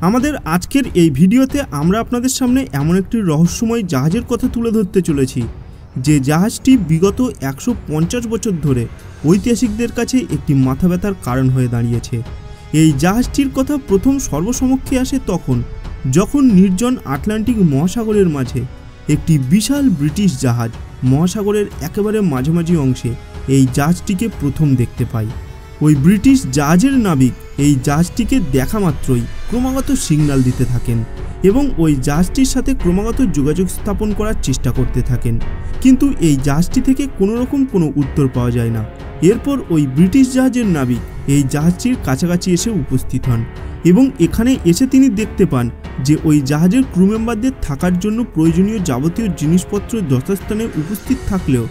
আমাদের আজকের এই ভিডিওতে আমরা আপনাদের সামনে এমন একটি রহস্যময় জাহাজের কথা তুলে ধরতে চলেছি যে জাহাজটি বিগত 150 বছর ধরে ঐতিহাসিকদের কাছে একটি মাথা ব্যথার কারণ হয়ে দাঁড়িয়েছে। এই জাহাজটির কথা প্রথম সর্বসমক্ষে আসে তখন যখন নির্জন আটলান্টিক মহাসাগরের মাঝে একটি বিশাল ব্রিটিশ জাহাজ মহাসাগরের একেবারে মাঝামাঝি অংশে এই জাহাজটিকে প্রথম দেখতে পায়। ওই ব্রিটিশ জাহাজের নাবিক এই জাহাজটিকে দেখা মাত্রই ক্রমাগত সিগন্যাল দিতে থাকেন এবং ওই জাহাজটির সাথে ক্রমাগত যোগাযোগ স্থাপন করার চেষ্টা করতে থাকেন, কিন্তু এই জাহাজটি থেকে কোনো রকম কোনো উত্তর পাওয়া যায় না। এরপর ওই ব্রিটিশ জাহাজের নাবিক এই জাহাজটির কাছাকাছি এসে উপস্থিত হন এবং এখানে এসে তিনি দেখতে পান যে ওই জাহাজের ক্রু মেম্বারদের থাকার জন্য প্রয়োজনীয় যাবতীয় জিনিসপত্র যথাস্থানে উপস্থিত থাকলেও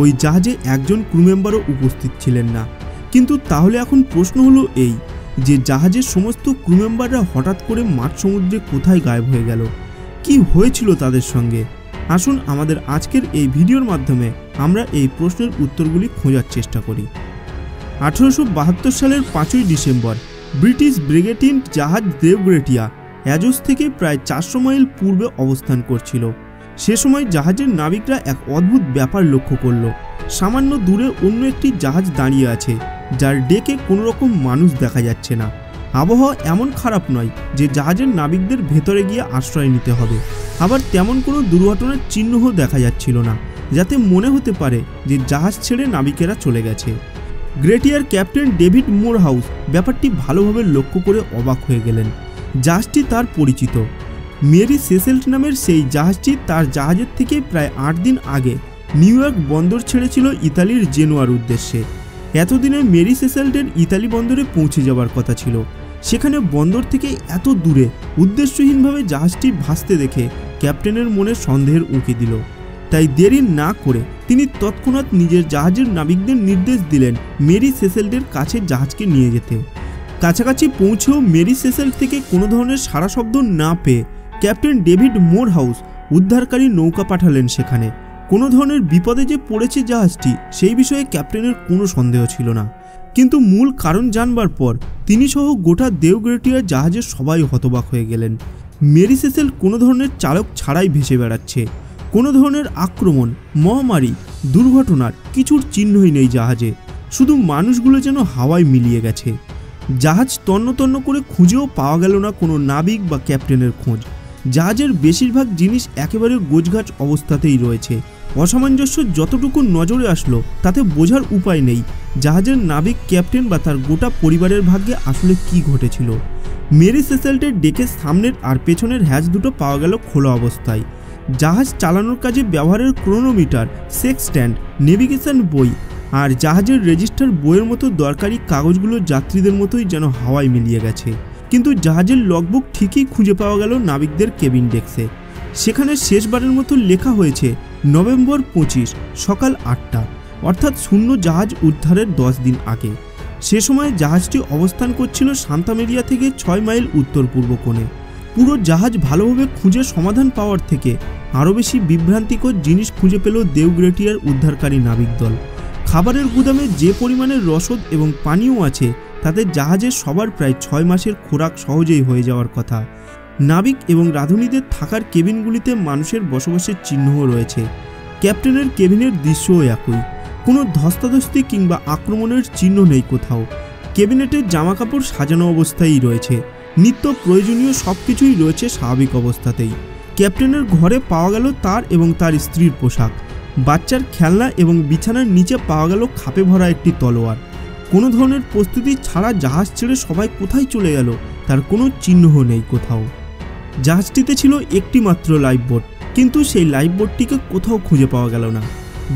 ওই জাহাজে একজন ক্রু মেম্বারও উপস্থিত ছিলেন না। কিন্তু তাহলে এখন প্রশ্ন হলো এই যে জাহাজের সমস্ত ক্রু মেম্বাররা হঠাৎ করে মাঝ সমুদ্রে কোথায় গায়েব হয়ে গেল, কি হয়েছিল তাদের সঙ্গে? আসুন আমাদের আজকের এই ভিডিওর মাধ্যমে আমরা এই প্রশ্নের উত্তরগুলি খোঁজার চেষ্টা করি। 1872 সালের 5ই ডিসেম্বর ব্রিটিশ ব্রিগেটিন জাহাজ দেবগ্রেটিয়া অ্যাজোস থেকে প্রায় 400 মাইল পূর্বে অবস্থান করছিল। সে সময় জাহাজের নাবিকরা এক অদ্ভুত ব্যাপার লক্ষ্য করল। সামান্য দূরে অন্য একটি জাহাজ দাঁড়িয়ে আছে যার ডেকে কোনো রকম মানুষ দেখা যাচ্ছে না। আবহাওয়া এমন খারাপ নয় যে জাহাজের নাবিকদের ভেতরে গিয়ে আশ্রয় নিতে হবে, আবার তেমন কোনো দুর্ঘটনার চিহ্নও দেখা যাচ্ছিল না যাতে মনে হতে পারে যে জাহাজ ছেড়ে নাবিকেরা চলে গেছে। গ্রেটিয়ার ক্যাপ্টেন ডেভিড মোরহাউস ব্যাপারটি ভালোভাবে লক্ষ্য করে অবাক হয়ে গেলেন। জাহাজটি তার পরিচিত মেরি সেসেল্ট নামের সেই জাহাজটি তার জাহাজের থেকে প্রায় 8 দিন আগে নিউ ইয়র্ক বন্দর ছেড়েছিল ইতালির জেনোয়ার উদ্দেশ্যে। এতদিনে মেরি সেসেল্টের ইতালি বন্দরে পৌঁছে যাওয়ার কথা ছিল, সেখানে বন্দর থেকে এত দূরে উদ্দেশ্যহীনভাবে জাহাজটি ভাসতে দেখে ক্যাপ্টেনের মনে সন্দেহের উঁকি দিল। তাই দেরি না করে তিনি তৎক্ষণাৎ নিজের জাহাজের নাবিকদের নির্দেশ দিলেন মেরি সেসেল্টের কাছে জাহাজকে নিয়ে যেতে। কাছাকাছি পৌঁছেও মেরি সেসেল্ট থেকে কোনো ধরনের সাড়া শব্দ না পেয়ে ক্যাপ্টেন ডেভিড মোরহাউস উদ্ধারকারী নৌকা পাঠালেন সেখানে। কোনো ধরনের বিপদে যে পড়েছে জাহাজটি সেই বিষয়ে ক্যাপ্টেনের কোনো সন্দেহ ছিল না, কিন্তু মূল কারণ জানবার পর তিনি সহ গোটা দেবগ্রেটিয়ার জাহাজের সবাই হতবাক হয়ে গেলেন। মেরি সেসেল্ট কোনো ধরনের চালক ছাড়াই ভেসে বেড়াচ্ছে। কোনো ধরনের আক্রমণ, মহামারী, দুর্ঘটনার কিছুর চিহ্নই নেই জাহাজে, শুধু মানুষগুলো যেন হাওয়ায় মিলিয়ে গেছে। জাহাজ তন্ন তন্ন করে খুঁজেও পাওয়া গেল না কোনো নাবিক বা ক্যাপ্টেনের খোঁজ। জাহাজের বেশিরভাগ জিনিস একেবারে গোছগাছ অবস্থাতেই রয়েছে। অসামঞ্জস্য যতটুকু নজরে আসলো তাতে বোঝার উপায় নেই জাহাজের নাবিক, ক্যাপ্টেন বা তার গোটা পরিবারের ভাগ্যে আসলে কি ঘটেছিল। মেরি সেসেল্টের ডেকের সামনের আর পেছনের হ্যাচ দুটো পাওয়া গেল খোলা অবস্থায়। জাহাজ চালানোর কাজে ব্যবহারের ক্রোনোমিটার, সেক্সট্যান্ড, নেভিগেশন বই আর জাহাজের রেজিস্টার বইয়ের মতো দরকারি কাগজগুলো যাত্রীদের মতোই যেন হাওয়ায় মিলিয়ে গেছে। কিন্তু জাহাজের লগবুক ঠিকই খুঁজে পাওয়া গেল নাবিকদের কেবিন ডেস্কে। সেখানে শেষবারের মতো লেখা হয়েছে নভেম্বর 25 সকাল 8টা, অর্থাৎ শূন্য জাহাজ উদ্ধারের 10 দিন আগে। সে সময় জাহাজটি অবস্থান করছিল সান্তামেরিয়া থেকে 6 মাইল উত্তর পূর্ব কোণে। পুরো জাহাজ ভালোভাবে খুঁজে সমাধান পাওয়ার থেকে আরও বেশি বিভ্রান্তিকর জিনিস খুঁজে পেল দেবগ্রেটিয়ার উদ্ধারকারী নাবিক দল। খাবারের গুদামে যে পরিমাণের রসদ এবং পানীয় আছে তাতে জাহাজের সবার প্রায় 6 মাসের খোরাক সহজেই হয়ে যাওয়ার কথা। নাবিক এবং রাঁধুনিদের থাকার কেবিনগুলিতে মানুষের বসবাসের চিহ্নও রয়েছে। ক্যাপ্টেনের কেবিনের দৃশ্যও একই, কোনো ধস্তাধস্তি কিংবা আক্রমণের চিহ্ন নেই কোথাও। কেবিনেটের জামাকাপড় সাজানো অবস্থায় রয়েছে, নিত্য প্রয়োজনীয় সব কিছুই রয়েছে স্বাভাবিক অবস্থাতেই। ক্যাপ্টেনের ঘরে পাওয়া গেল তার এবং তার স্ত্রীর পোশাক, বাচ্চার খেলনা এবং বিছানার নিচে পাওয়া গেল খাপে ভরা একটি তলোয়ার। কোনো ধরনের প্রস্তুতি ছাড়া জাহাজ ছেড়ে সবাই কোথায় চলে গেল তার কোনো চিহ্নও নেই কোথাও। জাহাজটিতে ছিল একটি মাত্র লাইফবোট, কিন্তু সেই লাইফবোটটিকে কোথাও খুঁজে পাওয়া গেল না।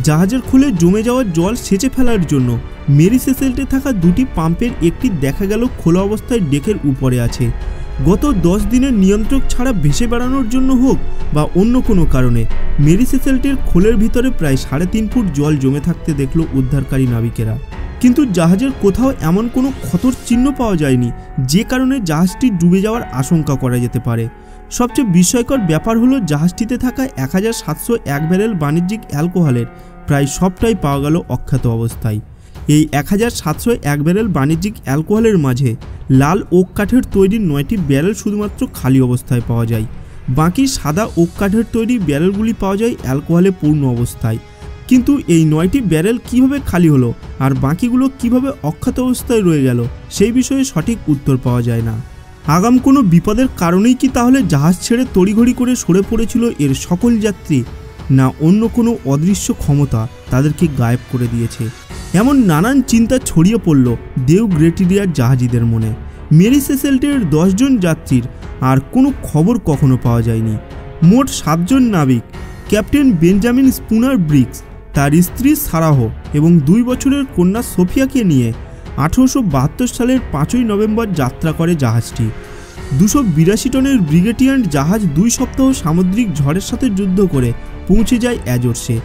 জাহাজের খুলে জমে যাওয়া জল সেচে ফেলার জন্য মেরি সেসেল্টে থাকা 2টি পাম্পের একটি দেখা গেল খোলা অবস্থায় ডেকের উপরে আছে। গত 10 দিনের নিয়ন্ত্রক ছাড়া ভেসে বেড়ানোর জন্য হোক বা অন্য কোনো কারণে মেরি সেসেল্টের খোলের ভিতরে প্রায় 3.5 ফুট জল জমে থাকতে দেখল উদ্ধারকারী নাবিকেরা। কিন্তু জাহাজের কোথাও এমন কোনো ক্ষতর চিহ্ন পাওয়া যায়নি যে কারণে জাহাজটি ডুবে যাওয়ার আশঙ্কা করা যেতে পারে। সবচেয়ে বিস্ময়কর ব্যাপার হলো জাহাজটিতে থাকা 1701 ব্যারেল বাণিজ্যিক অ্যালকোহলের প্রায় সবটাই পাওয়া গেল অক্ষত অবস্থায়। এই 1701 ব্যারেল বাণিজ্যিক অ্যালকোহলের মাঝে লাল ওক কাঠের তৈরি 9টি ব্যারেল শুধুমাত্র খালি অবস্থায় পাওয়া যায়। বাকি সাদা ওক কাঠের তৈরি ব্যারেলগুলি পাওয়া যায় অ্যালকোহলে পূর্ণ অবস্থায়। কিন্তু এই 9টি ব্যারেল কিভাবে খালি হলো আর বাকিগুলো কিভাবে অক্ষত অবস্থায় রয়ে গেল সেই বিষয়ে সঠিক উত্তর পাওয়া যায় না। আগাম কোনো বিপদের কারণেই কি তাহলে জাহাজ ছেড়ে তড়িঘড়ি করে সরে পড়েছিল এর সকল যাত্রী, না অন্য কোনো অদৃশ্য ক্ষমতা তাদেরকে গায়েব করে দিয়েছে? এমন নানান চিন্তা ছড়িয়ে পড়ল দেউ গ্রেটিরিয়ার জাহাজিদের মনে। মেরি সেসেল্টের 10 জন যাত্রীর আর কোনো খবর কখনো পাওয়া যায়নি। মোট 7 জন নাবিক, ক্যাপ্টেন বেঞ্জামিন স্পুনার ব্রিক্স, তার স্ত্রী সারাহ এবং 2 বছরের কন্যা সোফিয়াকে নিয়ে 1872 সালের 5ই নভেম্বর যাত্রা করে জাহাজটি। 282 টনের ব্রিগেডিয়ান্ট জাহাজ 2 সপ্তাহ সামুদ্রিক ঝড়ের সাথে যুদ্ধ করে পৌঁছে যায় অ্যাজোর্সে।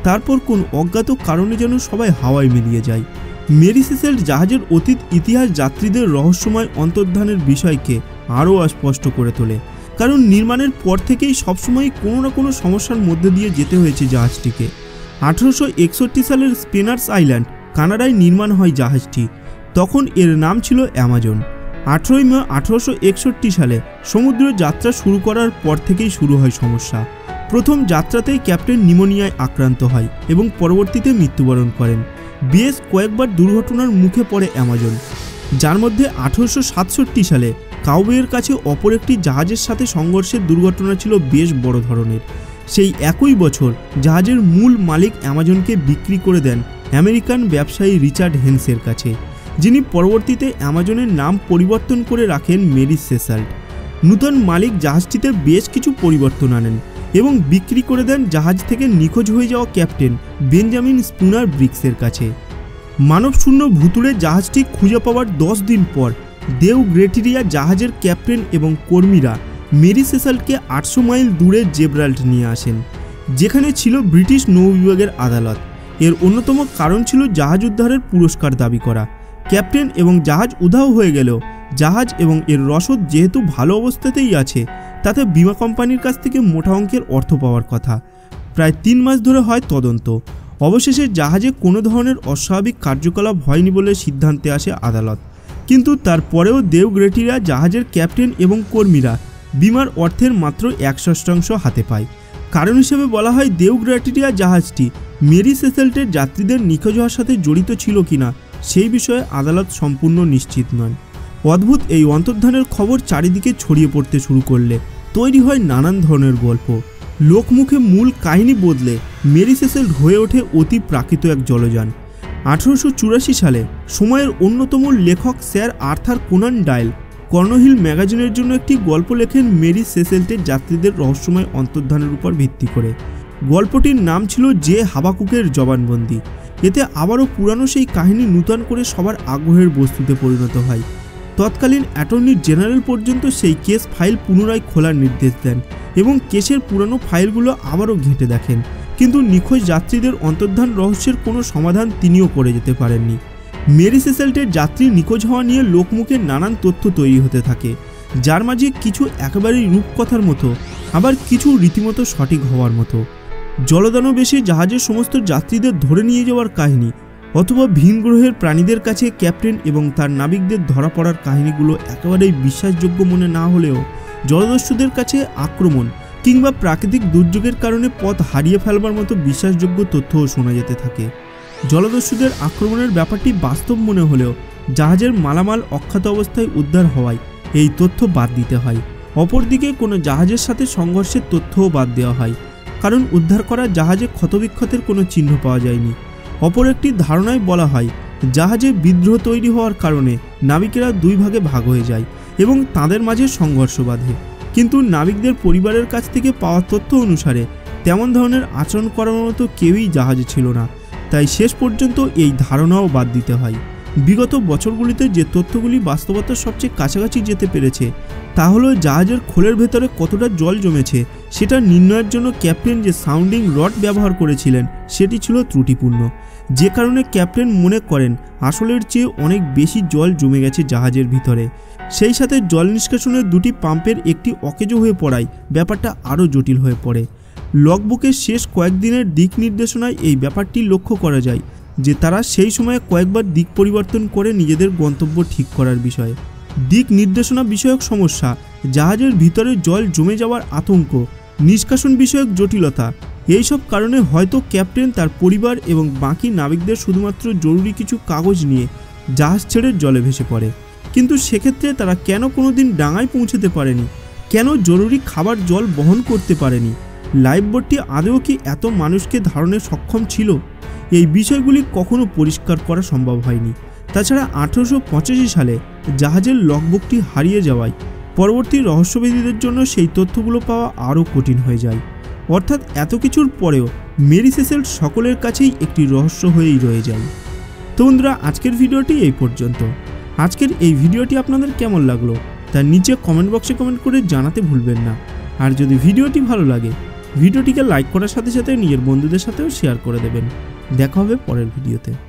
তারপর কোন অজ্ঞাত কারণে যেন সবাই হাওয়ায় মিলিয়ে যায়। মেরি সেসেল্ট জাহাজের অতীত ইতিহাস যাত্রীদের রহস্যময় অন্তর্ধানের বিষয়কে আরও স্পষ্ট করে তোলে, কারণ নির্মাণের পর থেকেই সবসময় কোনো না কোনো সমস্যার মধ্যে দিয়ে যেতে হয়েছে জাহাজটিকে। 1861 সালের স্পেনার্স আইল্যান্ড কানাডায় নির্মাণ হয় জাহাজটি। তখন এর নাম ছিল অ্যামাজন। 18 মে 1861 সালে সমুদ্র যাত্রা শুরু করার পর থেকেই শুরু হয় সমস্যা। প্রথম যাত্রাতেই ক্যাপ্টেন নিউমোনিয়ায় আক্রান্ত হয় এবং পরবর্তীতে মৃত্যুবরণ করেন। বেশ কয়েকবার দুর্ঘটনার মুখে পড়ে অ্যামাজন, যার মধ্যে 1867 সালে কাউবেয়ের কাছে অপর একটি জাহাজের সাথে সংঘর্ষের দুর্ঘটনা ছিল বেশ বড় ধরনের। সেই একই বছর জাহাজের মূল মালিক অ্যামাজনকে বিক্রি করে দেন আমেরিকান ব্যবসায়ী রিচার্ড হেন্সের কাছে, যিনি পরবর্তীতে অ্যামাজনের নাম পরিবর্তন করে রাখেন মেরি সেসেল্ট। নূতন মালিক জাহাজটিতে বেশ কিছু পরিবর্তন আনেন এবং বিক্রি করে দেন জাহাজ থেকে নিখোঁজ হয়ে যাওয়া ক্যাপ্টেন বেঞ্জামিন স্পুনার ব্রিক্সের কাছে। মানবশূন্য ভুতুড়ে জাহাজটি খুঁজে পাওয়ার 10 দিন পর দেউ গ্রেটিরিয়া জাহাজের ক্যাপ্টেন এবং কর্মীরা মেরি সেসেল্টকে 800 মাইল দূরে জেব্রাল্ট নিয়ে আসেন, যেখানে ছিল ব্রিটিশ নৌবিভাগের আদালত। এর অন্যতম কারণ ছিল জাহাজ উদ্ধারের পুরস্কার দাবি করা। ক্যাপ্টেন এবং জাহাজ উধাও হয়ে গেলেও জাহাজ এবং এর রসদ যেহেতু ভালো অবস্থাতেই আছে, তাতে বিমা কোম্পানির কাছ থেকে মোটা অঙ্কের অর্থ পাওয়ার কথা। প্রায় 3 মাস ধরে হয় তদন্ত। অবশেষে জাহাজে কোনো ধরনের অস্বাভাবিক কার্যকলাপ হয়নি বলে সিদ্ধান্তে আসে আদালত। কিন্তু তারপরেও দেউ গ্রেটিরিয়া জাহাজের ক্যাপ্টেন এবং কর্মীরা বিমার অর্থের মাত্র 1/6 হাতে পায়। কারণ হিসেবে বলা হয় দেউ গ্রেটিরিয়া জাহাজটি মেরি সেসেল্টের যাত্রীদের নিখোঁজ হওয়ার সাথে জড়িত ছিল কিনা সেই বিষয়ে আদালত সম্পূর্ণ নিশ্চিত নন। অদ্ভুত এই অন্তর্ধানের খবর চারিদিকে ছড়িয়ে পড়তে শুরু করলে তৈরি হয় নানান ধরনের গল্প। লোকমুখে মূল কাহিনী বদলে মেরি সেসেল্ট হয়ে ওঠে অতি প্রাকৃত এক জলযান। 1884 সালে সময়ের অন্যতম লেখক স্যার আর্থার কোনান ডায়েল কর্ণহিল ম্যাগাজিনের জন্য একটি গল্প লেখেন মেরি সেসেল্টের যাত্রীদের রহস্যময় অন্তর্ধানের উপর ভিত্তি করে। গল্পটির নাম ছিল যে হাবাকুকের জবানবন্দি। এতে আবারও পুরানো সেই কাহিনী নূতন করে সবার আগ্রহের বস্তুতে পরিণত হয়। তৎকালীন অ্যাটর্নি জেনারেল পর্যন্ত সেই কেস ফাইল পুনরায় খোলার নির্দেশ দেন এবং কেসের পুরানো ফাইলগুলো আবারও ঘেঁটে দেখেন, কিন্তু নিখোঁজ যাত্রীদের অন্তর্ধান রহস্যের কোনো সমাধান তিনিও করে যেতে পারেননি। মেরি সেসেল্টের যাত্রী নিখোঁজ হওয়া নিয়ে লোকমুখে নানান তথ্য তৈরি হতে থাকে, যার মাঝে কিছু একেবারেই রূপকথার মতো, আবার কিছু রীতিমতো সঠিক হওয়ার মতো। জলদানবেশে জাহাজের সমস্ত যাত্রীদের ধরে নিয়ে যাওয়ার কাহিনী অথবা ভিন গ্রহের প্রাণীদের কাছে ক্যাপ্টেন এবং তার নাবিকদের ধরা পড়ার কাহিনীগুলো একেবারেই বিশ্বাসযোগ্য মনে না হলেও জলদস্যুদের কাছে আক্রমণ কিংবা প্রাকৃতিক দুর্যোগের কারণে পথ হারিয়ে ফেলবার মতো বিশ্বাসযোগ্য তথ্যও শোনা যেতে থাকে। জলদস্যুদের আক্রমণের ব্যাপারটি বাস্তব মনে হলেও জাহাজের মালামাল অক্ষত অবস্থায় উদ্ধার হওয়ায় এই তথ্য বাদ দিতে হয়। অপরদিকে কোনো জাহাজের সাথে সংঘর্ষের তথ্যও বাদ দেওয়া হয়, কারণ উদ্ধার করা জাহাজে ক্ষতবিক্ষতের কোনো চিহ্ন পাওয়া যায়নি। অপর একটি ধারণায় বলা হয় জাহাজে বিদ্রোহ তৈরি হওয়ার কারণে নাবিকেরা 2 ভাগে ভাগ হয়ে যায় এবং তাদের মাঝে সংঘর্ষ বাধে, কিন্তু নাবিকদের পরিবারের কাছ থেকে পাওয়া তথ্য অনুসারে তেমন ধরনের আচরণ করার মতো কেউই জাহাজে ছিল না, তাই শেষ পর্যন্ত এই ধারণাও বাদ দিতে হয়। বিগত বছরগুলিতে যে তথ্যগুলি বাস্তবতার সবচেয়ে কাছাকাছি যেতে পেরেছে তা হলো জাহাজের খোলের ভেতরে কতটা জল জমেছে সেটা নির্ণয়ের জন্য ক্যাপ্টেন যে সাউন্ডিং রড ব্যবহার করেছিলেন সেটি ছিল ত্রুটিপূর্ণ, যে কারণে ক্যাপ্টেন মনে করেন আসলের চেয়ে অনেক বেশি জল জমে গেছে জাহাজের ভিতরে। সেই সাথে জল নিষ্কাশনের 2টি পাম্পের একটি অকেজো হয়ে পড়ায় ব্যাপারটা আরও জটিল হয়ে পড়ে। লগবুকের শেষ কয়েকদিনের দিক নির্দেশনায় এই ব্যাপারটি লক্ষ্য করা যায় যে তারা সেই সময়ে কয়েকবার দিক পরিবর্তন করে নিজেদের গন্তব্য ঠিক করার বিষয়ে। দিক নির্দেশনা বিষয়ক সমস্যা, জাহাজের ভিতরে জল জমে যাওয়ার আতঙ্ক, নিষ্কাশন বিষয়ক জটিলতা, এইসব কারণে হয়তো ক্যাপ্টেন তার পরিবার এবং বাকি নাবিকদের শুধুমাত্র জরুরি কিছু কাগজ নিয়ে জাহাজ ছেড়ে জলে ভেসে পড়ে। কিন্তু সেক্ষেত্রে তারা কেন কোনোদিন ডাঙায় পৌঁছতে পারেনি? কেন জরুরি খাবার জল বহন করতে পারেনি? লাইফবোটটি আদৌ কি এত মানুষকে ধারণে সক্ষম ছিল? এই বিষয়গুলি কখনো পরিষ্কার করা সম্ভব হয়নি। তাছাড়া 1885 সালে জাহাজের লগবুকটি হারিয়ে যাওয়ায় পরবর্তী রহস্যভেদীদের জন্য সেই তথ্যগুলো পাওয়া আরও কঠিন হয়ে যায়। অর্থাৎ এত কিছুর পরেও মেরি সেসেল সকলের কাছেই একটি রহস্য হয়েই রয়ে যায়। তো বন্ধুরা, আজকের ভিডিওটি এই পর্যন্ত। আজকের এই ভিডিওটি আপনাদের কেমন লাগলো তার নিচে কমেন্ট বক্সে কমেন্ট করে জানাতে ভুলবেন না। আর যদি ভিডিওটি ভালো লাগে ভিডিওটিকে লাইক করার সাথে সাথে নিজের বন্ধুদের সাথেও শেয়ার করে দেবেন। দেখা হবে পরের ভিডিওতে।